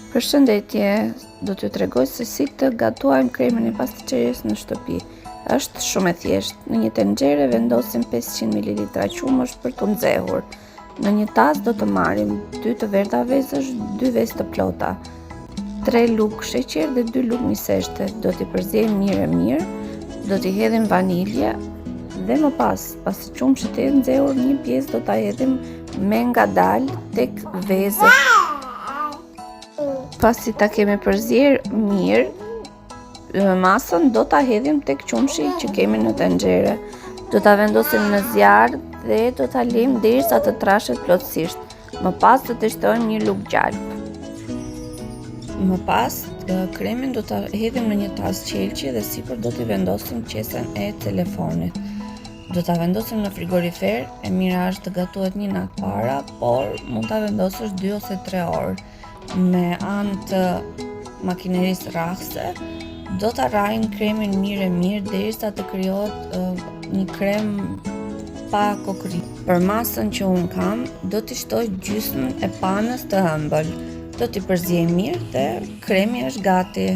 Përshëndetje, do t'ju tregoj se si të gatuajmë kremin e pastiqeries në shtëpi. Është shumë e thjeshtë. Në një tenxhere vendosim 500 ml qumësh për t'u nxehur. Në një tas do të marrim 2 të verdha vezësh, 2 vezë të plota, 3 lugë sheqer dhe 2 lugë miseshte. Do t'i përziejmë mirë, do t'i hedhim vanilje dhe më pasi qumshit e nxehur, një pjesë do ta hedhim me ngadalë tek vezët. Pasi ta kemi përzier mirë masën, do ta hedhim tek qumshi që kemi në tenxhere. Do ta vendosim në zjarr dhe do ta lejmë derisa të trashet plotësisht. Më pas do të shtojmë një lugë gjalp. Më pas kremin do ta hedhim në një tas qelçi dhe sipër do t'i vendosim qesen e telefonit. Do ta vendosim në frigorifer, e mira është të gatuhet një natë para, por mund ta vendosësh 2 ose 3 orë. Me anë të makinerisë rrahëse, do ta rrajmë kremin mirë derisa të krijohet një krem pa kokrri. Për masën që unë kam, do t'i shtoj gjysmën e panës të ëmbël. Do t'i përziej mirë dhe kremi është gati.